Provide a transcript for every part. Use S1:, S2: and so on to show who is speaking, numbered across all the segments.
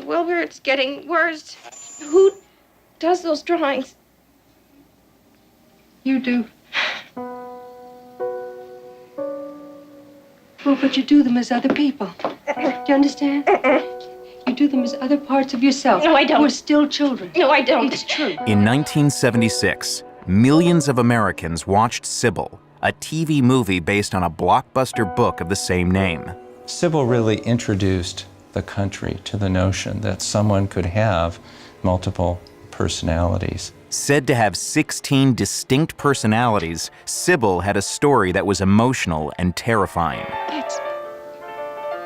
S1: Mrs. Wilbur, it's getting worse. Who does those drawings?
S2: You do. Well, but you do them as other people. Do you understand? You do them as other parts of yourself.
S1: No, I don't.
S2: We're still children.
S1: No, I don't.
S2: It's true.
S3: In 1976, millions of Americans watched Sybil, a TV movie based on a blockbuster book of the same name.
S4: Sybil really introduced the country to the notion that someone could have multiple personalities.
S3: Said to have 16 distinct personalities, Sybil had a story that was emotional and terrifying.
S1: It's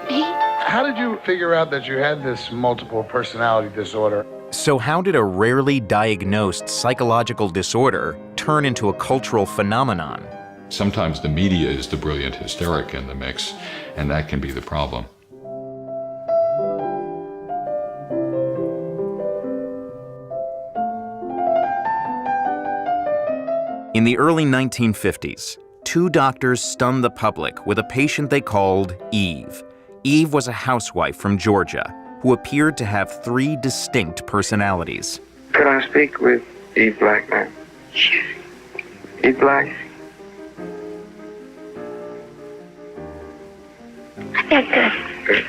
S1: me.
S5: How did you figure out that you had this multiple personality disorder?
S3: So how did a rarely diagnosed psychological disorder turn into a cultural phenomenon?
S6: Sometimes the media is the brilliant hysteric in the mix, and that can be the problem.
S3: In the early 1950s, two doctors stunned the public with a patient they called Eve. Eve was a housewife from Georgia who appeared to have 3 distinct personalities.
S7: Could I speak with Eve Black, ma'am?
S1: Sure.
S7: Eve Black?
S1: Good.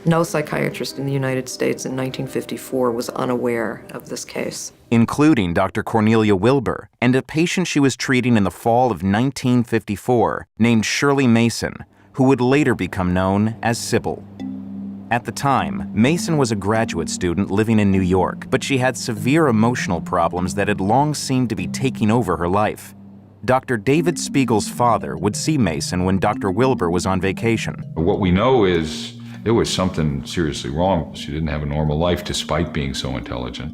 S8: No psychiatrist in the United States in 1954 was unaware of this case,
S3: Including Dr. Cornelia Wilbur and a patient she was treating in the fall of 1954 named Shirley Mason, who would later become known as Sybil. At the time, Mason was a graduate student living in New York, but she had severe emotional problems that had long seemed to be taking over her life. Dr. David Spiegel's father would see Mason when Dr. Wilbur was on vacation.
S6: What we know is there was something seriously wrong. She didn't have a normal life despite being so intelligent.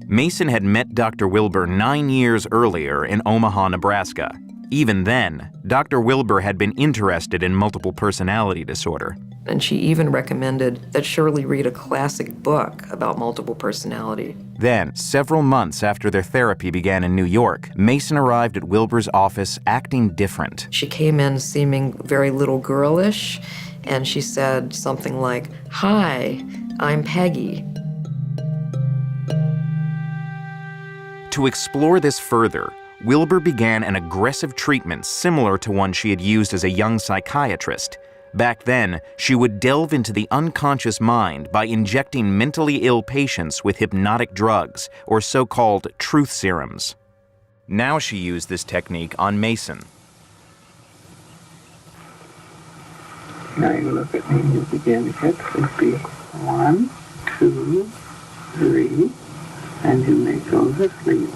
S3: Mason had met Dr. Wilbur 9 years earlier in Omaha, Nebraska. Even then, Dr. Wilbur had been interested in multiple personality disorder.
S8: and she even recommended that Shirley read a classic book about multiple personality.
S3: Then, several months after their therapy began in New York, Mason arrived at Wilbur's office acting different.
S8: She came in seeming very little girlish, and she said something like, "Hi, I'm Peggy."
S3: To explore this further, Wilbur began an aggressive treatment similar to one she had used as a young psychiatrist. Back then, she would delve into the unconscious mind by injecting mentally ill patients with hypnotic drugs, or so-called truth serums. Now she used this technique on Mason.
S7: Now you look at me and you begin to get sleepy. 1, 2, 3, and you may go to sleep.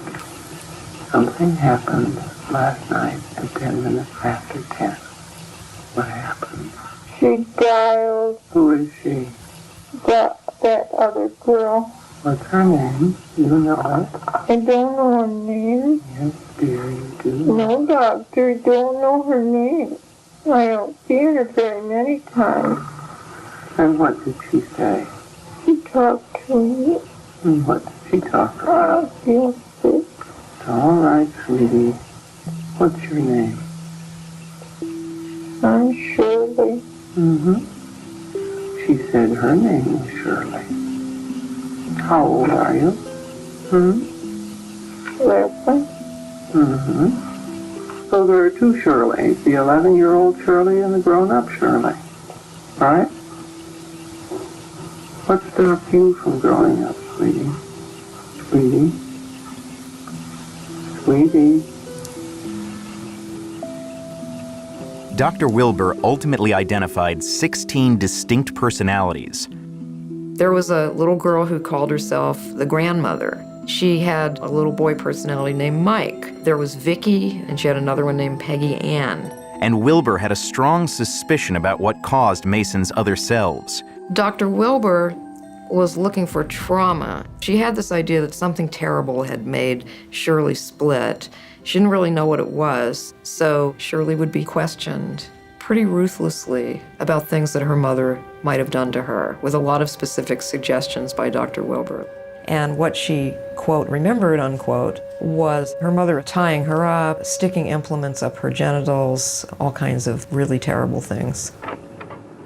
S7: Something happened last night at 10 minutes after 10. What happened?
S9: She died.
S7: Who is she?
S9: That other girl.
S7: What's her name? You know it?
S9: I don't know her name.
S7: Yes, dear, you do.
S9: No, doctor, I don't know her name. I don't see her very many times.
S7: And what did she say?
S9: She talked to me.
S7: And what did she talk about?
S9: I feel sick.
S7: It's all right, sweetie. What's your name?
S9: I'm Shirley.
S7: She said her name was Shirley. How old are you?
S9: 11.
S7: So there are two Shirleys, the 11-year-old Shirley and the grown-up Shirley. Right? What stopped you from growing up, sweetie? Sweetie? Sweetie?
S3: Dr. Wilbur ultimately identified 16 distinct personalities.
S8: There was a little girl who called herself the grandmother. She had a little boy personality named Mike. There was Vicky, and she had another one named Peggy Ann.
S3: And Wilbur had a strong suspicion about what caused Mason's other selves.
S8: Dr. Wilbur was looking for trauma. She had this idea that something terrible had made Shirley split. She didn't really know what it was, so Shirley would be questioned pretty ruthlessly about things that her mother might have done to her, with a lot of specific suggestions by Dr. Wilbur. And what she, quote, remembered, unquote, was her mother tying her up, sticking implements up her genitals, all kinds of really terrible things.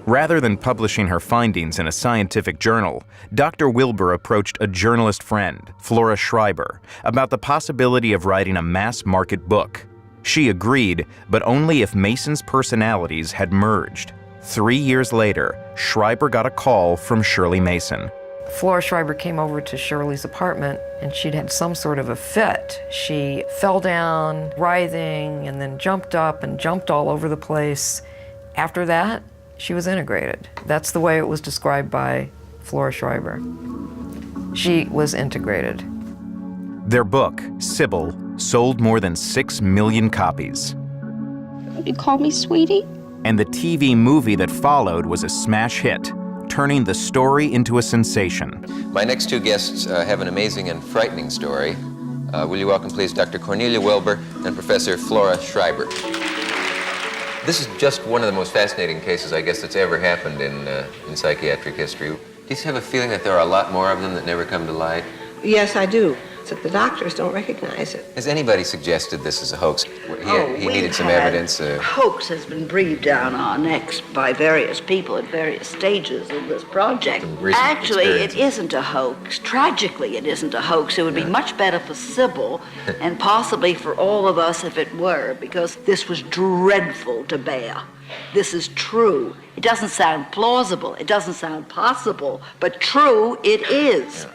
S3: Rather than publishing her findings in a scientific journal, Dr. Wilbur approached a journalist friend, Flora Schreiber, about the possibility of writing a mass-market book. She agreed, but only if Mason's personalities had merged. 3 years later, Schreiber got a call from Shirley Mason.
S8: Flora Schreiber came over to Shirley's apartment and she'd had some sort of a fit. She fell down, writhing, and then jumped up and jumped all over the place. After that, she was integrated. That's the way it was described by Flora Schreiber. She was integrated.
S3: Their book, Sybil, sold more than 6 million copies.
S1: You call me sweetie?
S3: And the TV movie that followed was a smash hit, turning the story into a sensation.
S10: My next two guests have an amazing and frightening story. Will you welcome, please, Dr. Cornelia Wilbur and Professor Flora Schreiber. This is just one of the most fascinating cases, I guess, that's ever happened in psychiatric history. Do you have a feeling that there are a lot more of them that never come to light?
S11: Yes, I do. Except the doctors don't recognize it.
S10: Has anybody suggested this is a hoax? He needed some evidence.
S12: Hoax has been breathed down our necks by various people at various stages of this project. Actually, it isn't a hoax. Tragically, it isn't a hoax. It would be much better for Sybil and possibly for all of us if it were, because this was dreadful to bear. This is true. It doesn't sound plausible. It doesn't sound possible, but true it is.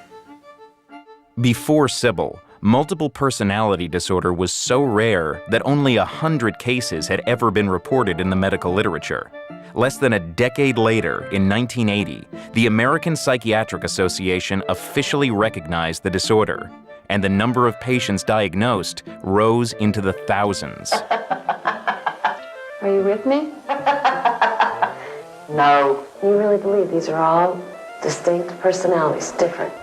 S3: Before Sybil, multiple personality disorder was so rare that only 100 cases had ever been reported in the medical literature. Less than a decade later, in 1980, the American Psychiatric Association officially recognized the disorder, and the number of patients diagnosed rose into the thousands.
S2: Are you with me?
S13: No.
S2: You really believe these are all distinct personalities, different?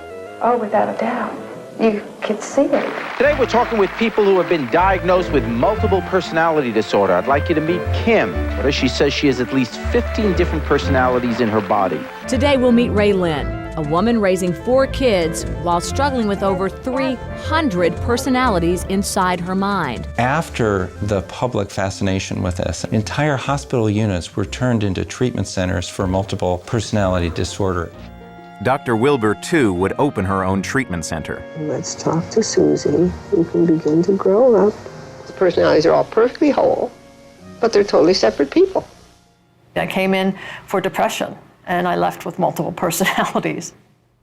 S2: Oh, without a doubt. You can see it.
S14: Today we're talking with people who have been diagnosed with multiple personality disorder. I'd like you to meet Kim. She says she has at least 15 different personalities in her body.
S15: Today we'll meet Ray Lynn, a woman raising 4 kids while struggling with over 300 personalities inside her mind.
S4: After the public fascination with this, entire hospital units were turned into treatment centers for multiple personality disorder.
S3: Dr. Wilbur, too, would open her own treatment center.
S11: Let's talk to Susie. You can begin to grow up. The personalities are all perfectly whole, but they're totally separate people.
S16: I came in for depression, and I left with multiple personalities.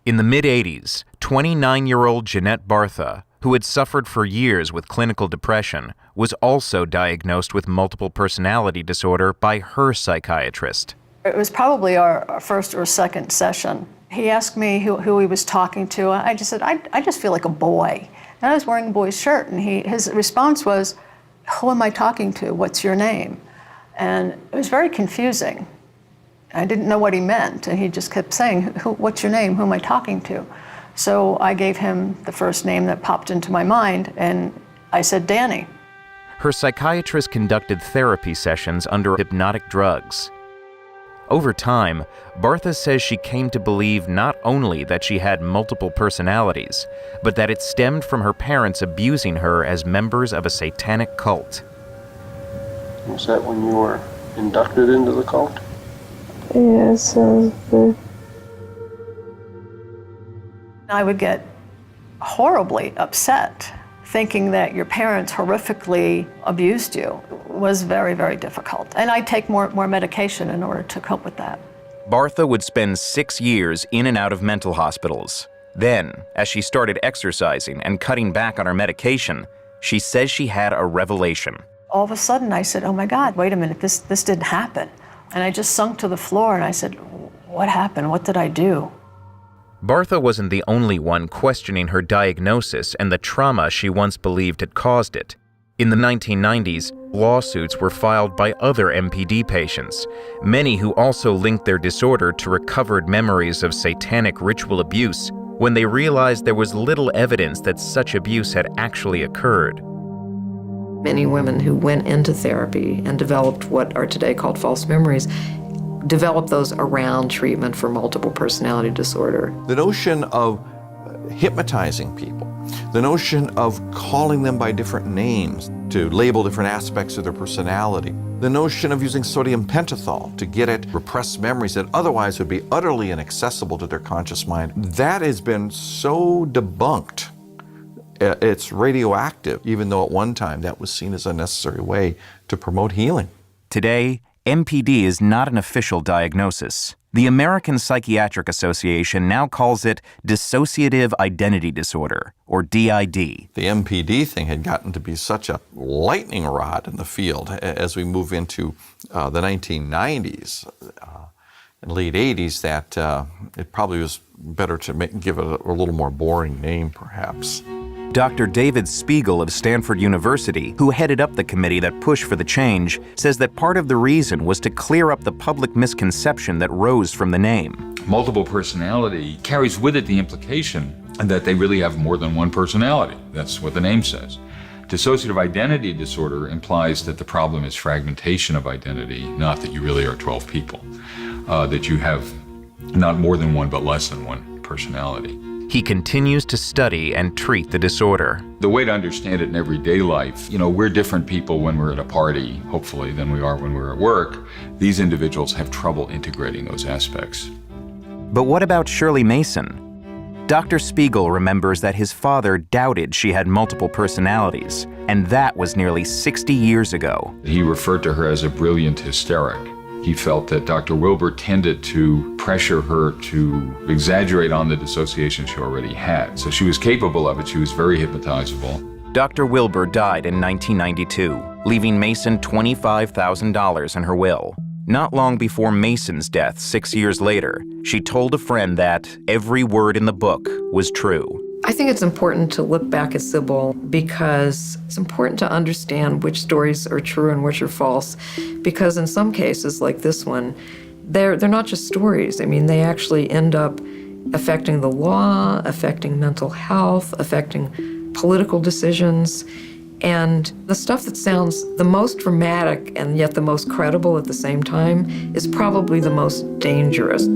S3: In the mid-'80s, 29-year-old Jeanette Bartha, who had suffered for years with clinical depression, was also diagnosed with multiple personality disorder by her psychiatrist.
S16: It was probably our first or second session. He asked me who he was talking to. I just said, I just feel like a boy. And I was wearing a boy's shirt, and his response was, who am I talking to? What's your name? And it was very confusing. I didn't know what he meant, and he just kept saying, what's your name? Who am I talking to? So I gave him the first name that popped into my mind, and I said, Danny.
S3: Her psychiatrist conducted therapy sessions under hypnotic drugs. Over time, Bartha says she came to believe not only that she had multiple personalities, but that it stemmed from her parents abusing her as members of a satanic cult.
S17: Was that when you were inducted into the cult?
S9: Yes.
S16: I would get horribly upset, thinking that your parents horrifically abused you was very, very difficult. And I'd take more medication in order to cope with that.
S3: Bartha would spend 6 years in and out of mental hospitals. Then, as she started exercising and cutting back on her medication, she says she had a revelation.
S16: All of a sudden I said, oh my God, wait a minute, this didn't happen. And I just sunk to the floor and I said, what happened? What did I do?
S3: Bartha wasn't the only one questioning her diagnosis and the trauma she once believed had caused it. In the 1990s, lawsuits were filed by other MPD patients, many who also linked their disorder to recovered memories of satanic ritual abuse when they realized there was little evidence that such abuse had actually occurred.
S8: Many women who went into therapy and developed what are today called false memories developed those around treatment for multiple personality disorder.
S18: The notion of
S13: hypnotizing people, the notion of calling them by different names to label different aspects of their personality, the notion of using sodium pentothal to get at repressed memories that otherwise would be utterly inaccessible to their conscious mind, that has been so debunked. It's radioactive, even though at one time that was seen as a necessary way to promote healing.
S3: Today, MPD is not an official diagnosis. The American Psychiatric Association now calls it dissociative identity disorder, or DID.
S13: The MPD thing had gotten to be such a lightning rod in the field as we move into the 1990s and late 80s that it probably was better to give it a little more boring name, perhaps.
S3: Dr. David Spiegel of Stanford University, who headed up the committee that pushed for the change, says that part of the reason was to clear up the public misconception that rose from the name.
S6: Multiple personality carries with it the implication that they really have more than one personality. That's what the name says. Dissociative identity disorder implies that the problem is fragmentation of identity, not that you really are 12 people. That you have not more than one, but less than one personality.
S3: He continues to study and treat the disorder.
S6: The way to understand it in everyday life, we're different people when we're at a party, hopefully, than we are when we're at work. These individuals have trouble integrating those aspects.
S3: But what about Shirley Mason? Dr. Spiegel remembers that his father doubted she had multiple personalities, and that was nearly 60 years ago.
S6: He referred to her as a brilliant hysteric. He felt that Dr. Wilbur tended to pressure her to exaggerate on the dissociation she already had. So she was capable of it. She was very hypnotizable.
S3: Dr. Wilbur died in 1992, leaving Mason $25,000 in her will. Not long before Mason's death, 6 years later, she told a friend that every word in the book was true.
S8: I think it's important to look back at Sybil because it's important to understand which stories are true and which are false. Because in some cases, like this one, they're not just stories. I mean, they actually end up affecting the law, affecting mental health, affecting political decisions. And the stuff that sounds the most dramatic and yet the most credible at the same time is probably the most dangerous.